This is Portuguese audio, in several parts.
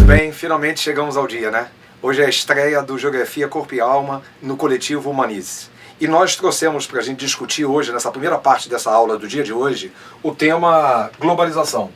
bem, finalmente chegamos ao dia, né? Hoje é a estreia do Geografia Corpo e Alma no coletivo Humanize. E nós trouxemos para a gente discutir hoje, nessa primeira parte dessa aula do dia de hoje, o tema globalização.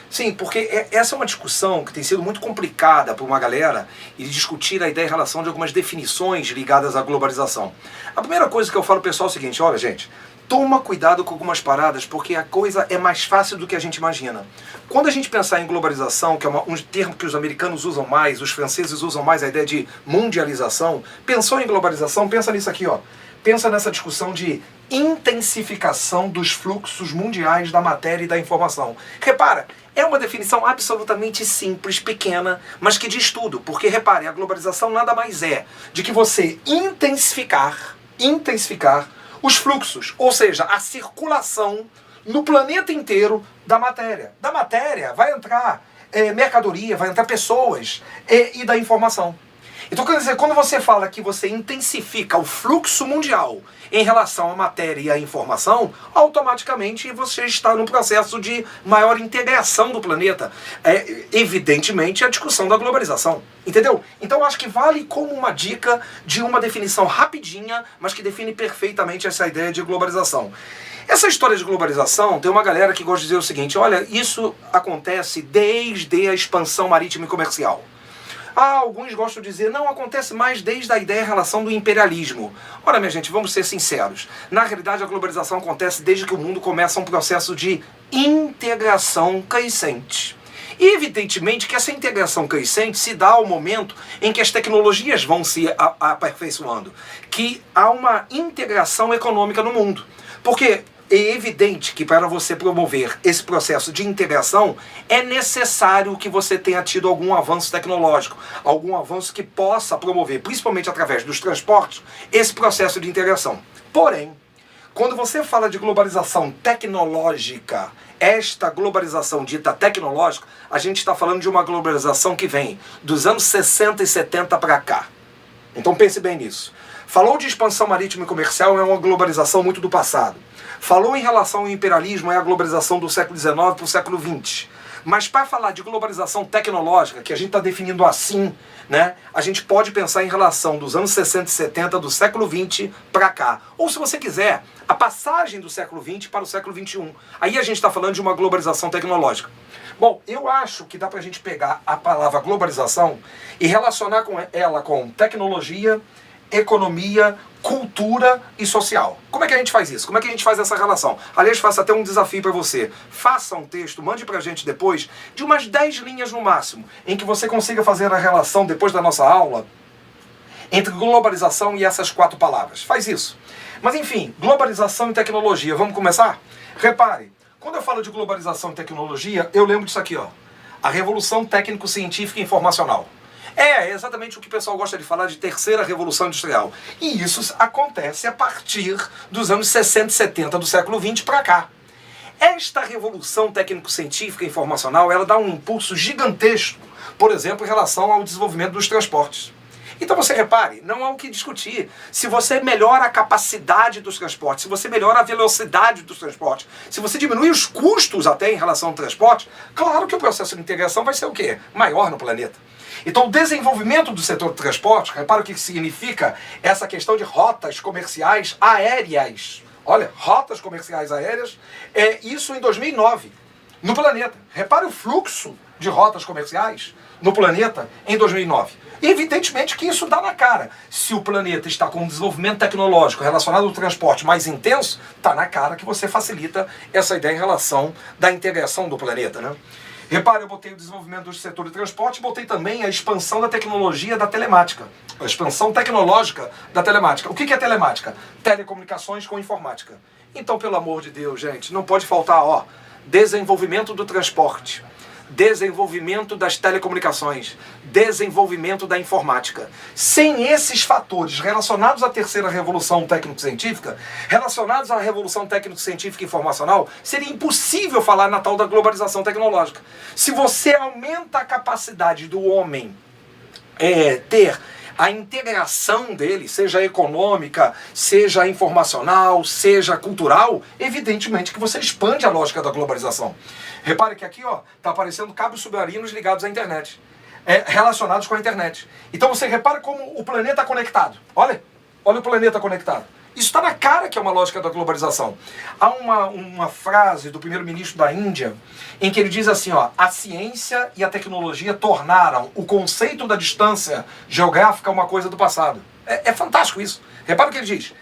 Sim, porque essa é uma discussão que tem sido muito complicada para uma galera e discutir a ideia em relação de algumas definições ligadas à globalização. A primeira coisa que eu falo pro pessoal é o seguinte: olha, gente, toma cuidado com algumas paradas, porque a coisa é mais fácil do que a gente imagina. Quando a gente pensar em globalização, que é um termo que os americanos usam mais, os franceses usam mais, a ideia de mundialização, pensou em globalização, pensa nisso aqui, ó. Pensa nessa discussão de intensificação dos fluxos mundiais da matéria e da informação. Repara, é uma definição absolutamente simples, pequena, mas que diz tudo. Porque, repare, a globalização nada mais é de que você intensificar os fluxos, ou seja, a circulação no planeta inteiro da matéria. Da matéria vai entrar mercadoria, vai entrar pessoas e da informação. Então, quer dizer, quando você fala que você intensifica o fluxo mundial em relação à matéria e à informação, automaticamente você está num processo de maior integração do planeta. Evidentemente, a discussão da globalização. Entendeu? Então, acho que vale como uma dica de uma definição rapidinha, mas que define perfeitamente essa ideia de globalização. Essa história de globalização, tem uma galera que gosta de dizer o seguinte: olha, isso acontece desde a expansão marítima e comercial. Alguns gostam de dizer, não, acontece mais desde a ideia em relação do imperialismo. Ora, minha gente, vamos ser sinceros. Na realidade, a globalização acontece desde que o mundo começa um processo de integração crescente. E, evidentemente, que essa integração crescente se dá ao momento em que as tecnologias vão se aperfeiçoando, que há uma integração econômica no mundo. Porque é evidente que para você promover esse processo de integração é necessário que você tenha tido algum avanço tecnológico, algum avanço que possa promover, principalmente através dos transportes, esse processo de integração. Porém, quando você fala de globalização tecnológica, esta globalização dita tecnológica, a gente está falando de uma globalização que vem dos anos 60 e 70 para cá. Então pense bem nisso. Falou de expansão marítima e comercial, é uma globalização muito do passado. Falou em relação ao imperialismo, é a globalização do século XIX para o século XX. Mas para falar de globalização tecnológica, que a gente está definindo assim, né, a gente pode pensar em relação dos anos 60 e 70 do século XX para cá. Ou, se você quiser, a passagem do século XX para o século XXI. Aí a gente está falando de uma globalização tecnológica. Bom, eu acho que dá para a gente pegar a palavra globalização e relacionar ela com tecnologia, economia, cultura e social. Como é que a gente faz isso? Como é que a gente faz essa relação? Aliás, faço até um desafio para você. Faça um texto, mande pra gente depois, de umas 10 linhas no máximo, em que você consiga fazer a relação, depois da nossa aula, entre globalização e essas 4 palavras. Faz isso. Mas enfim, globalização e tecnologia. Vamos começar? Repare, quando eu falo de globalização e tecnologia, eu lembro disso aqui, ó. A revolução técnico-científica e informacional. É exatamente o que o pessoal gosta de falar de terceira revolução industrial. E isso acontece a partir dos anos 60 e 70 do século XX para cá. Esta revolução técnico-científica e informacional, ela dá um impulso gigantesco, por exemplo, em relação ao desenvolvimento dos transportes. Então você repare, não há o que discutir. Se você melhora a capacidade dos transportes, se você melhora a velocidade dos transportes, se você diminui os custos até em relação ao transporte, claro que o processo de integração vai ser o quê? Maior no planeta. Então, o desenvolvimento do setor de transporte, repara o que significa essa questão de rotas comerciais aéreas. Olha, rotas comerciais aéreas, isso em 2009, no planeta. Repare o fluxo de rotas comerciais no planeta em 2009. E evidentemente que isso dá na cara. Se o planeta está com um desenvolvimento tecnológico relacionado ao transporte mais intenso, está na cara que você facilita essa ideia em relação da integração do planeta, né? Repare, eu botei o desenvolvimento do setor de transporte, botei também a expansão da tecnologia da telemática. A expansão tecnológica da telemática. O que é telemática? Telecomunicações com informática. Então, pelo amor de Deus, gente, não pode faltar, ó, desenvolvimento do transporte, desenvolvimento das telecomunicações, desenvolvimento da informática. Sem esses fatores relacionados à terceira revolução técnico-científica, relacionados à revolução técnico-científica e informacional, seria impossível falar na tal da globalização tecnológica. Se você aumenta a capacidade do homem ter a integração dele, seja econômica, seja informacional, seja cultural, evidentemente que você expande a lógica da globalização. Repare que aqui, ó, tá aparecendo cabos submarinos ligados à internet. relacionados com a internet. Então você repara como o planeta é conectado. Olha o planeta conectado. Isso está na cara que é uma lógica da globalização. Há uma frase do primeiro-ministro da Índia em que ele diz assim, ó, a ciência e a tecnologia tornaram o conceito da distância geográfica uma coisa do passado. É fantástico isso. Repara o que ele diz.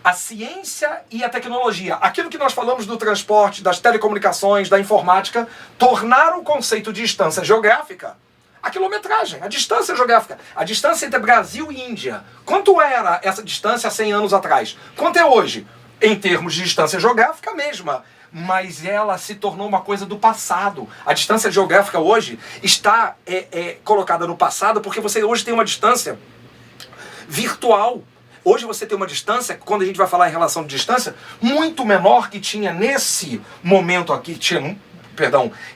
A ciência e a tecnologia, aquilo que nós falamos do transporte, das telecomunicações, da informática, tornaram o conceito de distância geográfica a quilometragem, a distância geográfica, a distância entre Brasil e Índia. Quanto era essa distância há 100 anos atrás? Quanto é hoje? Em termos de distância geográfica, a mesma. Mas ela se tornou uma coisa do passado. A distância geográfica hoje está colocada no passado porque você hoje tem uma distância virtual. Hoje você tem uma distância, quando a gente vai falar em relação de distância, muito menor que tinha nesse momento aqui,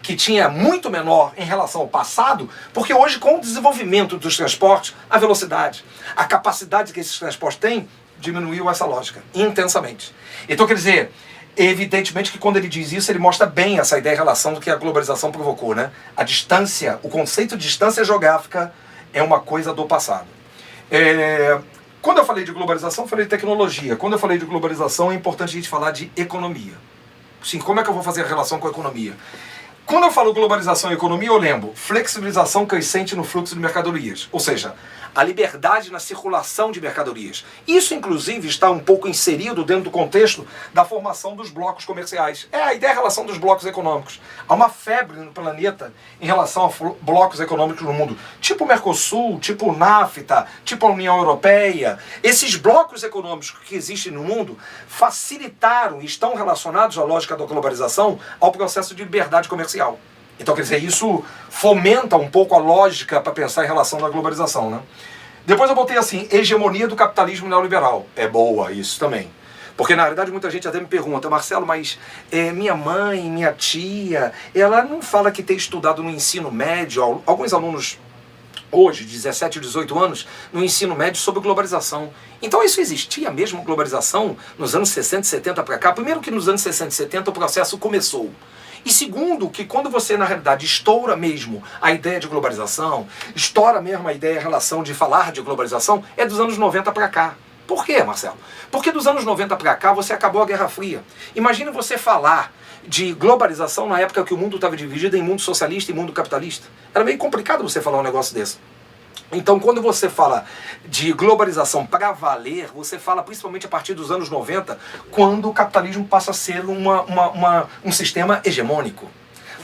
que tinha muito menor em relação ao passado, porque hoje com o desenvolvimento dos transportes, a velocidade, a capacidade que esses transportes têm, diminuiu essa lógica intensamente. Então quer dizer, evidentemente que quando ele diz isso, ele mostra bem essa ideia em relação do que a globalização provocou, né? A distância, o conceito de distância geográfica é uma coisa do passado. Quando eu falei de globalização, eu falei de tecnologia. Quando eu falei de globalização, é importante a gente falar de economia. Sim, como é que eu vou fazer a relação com a economia? Quando eu falo globalização e economia, eu lembro flexibilização crescente no fluxo de mercadorias. Ou seja, a liberdade na circulação de mercadorias. Isso, inclusive, está um pouco inserido dentro do contexto da formação dos blocos comerciais. É a ideia em relação dos blocos econômicos. Há uma febre no planeta em relação a blocos econômicos no mundo. Tipo o Mercosul, tipo o NAFTA, tipo a União Europeia. Esses blocos econômicos que existem no mundo facilitaram e estão relacionados à lógica da globalização ao processo de liberdade comercial. Então, quer dizer, isso fomenta um pouco a lógica para pensar em relação à globalização, né? Depois eu botei assim, hegemonia do capitalismo neoliberal. É boa isso também. Porque, na realidade, muita gente até me pergunta, Marcelo, mas minha mãe, minha tia, ela não fala que tem estudado no ensino médio, alguns alunos hoje, 17, 18 anos, no ensino médio sobre globalização. Então isso existia mesmo, globalização, nos anos 60 e 70 para cá? Primeiro que nos anos 60 e 70 o processo começou. E segundo, que quando você, na realidade, estoura mesmo a ideia de globalização, estoura mesmo a ideia, a relação de falar de globalização, é dos anos 90 para cá. Por quê, Marcelo? Porque dos anos 90 para cá você acabou a Guerra Fria. Imagine você falar de globalização na época que o mundo estava dividido em mundo socialista e mundo capitalista. Era meio complicado você falar um negócio desse. Então, quando você fala de globalização para valer, você fala principalmente a partir dos anos 90, quando o capitalismo passa a ser um sistema hegemônico.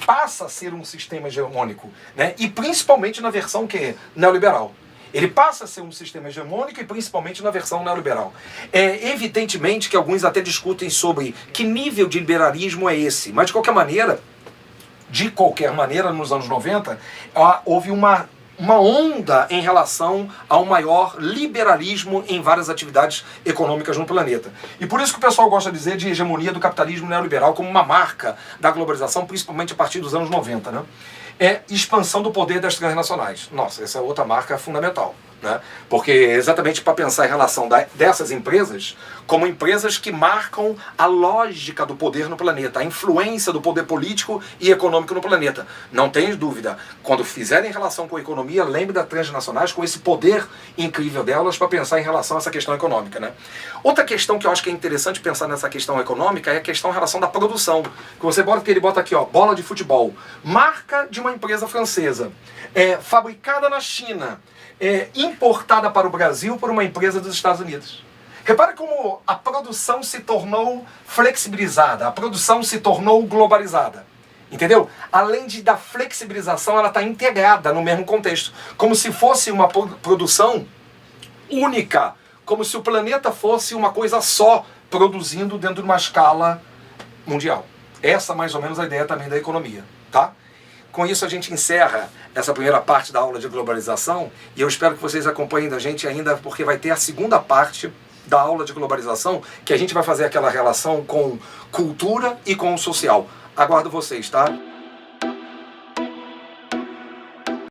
Passa a ser um sistema hegemônico, né? E principalmente na versão que é neoliberal. Ele passa a ser um sistema hegemônico e principalmente na versão neoliberal. Evidentemente que alguns até discutem sobre que nível de liberalismo é esse, mas de qualquer maneira, nos anos 90, houve uma onda em relação a um maior liberalismo em várias atividades econômicas no planeta. E por isso que o pessoal gosta de dizer de hegemonia do capitalismo neoliberal como uma marca da globalização, principalmente a partir dos anos 90, né? Expansão do poder das transnacionais. Nossa, essa é outra marca fundamental, né? Porque exatamente para pensar em relação dessas empresas como empresas que marcam a lógica do poder no planeta, a influência do poder político e econômico no planeta. Não tem dúvida, quando fizerem relação com a economia, lembre das transnacionais com esse poder incrível delas para pensar em relação a essa questão econômica, né? Outra questão que eu acho que é interessante pensar nessa questão econômica é a questão em relação da produção. Que ele bota aqui, ó, bola de futebol. Marca de uma empresa francesa, fabricada na China, importada para o Brasil por uma empresa dos Estados Unidos. Repara como a produção se tornou flexibilizada, a produção se tornou globalizada. Entendeu? Além da flexibilização, ela está integrada no mesmo contexto. Como se fosse uma produção única. Como se o planeta fosse uma coisa só, produzindo dentro de uma escala mundial. Essa mais ou menos a ideia também da economia, tá? Com isso a gente encerra essa primeira parte da aula de globalização e eu espero que vocês acompanhem da gente ainda, porque vai ter a segunda parte da aula de globalização, que a gente vai fazer aquela relação com cultura e com o social. Aguardo vocês, tá?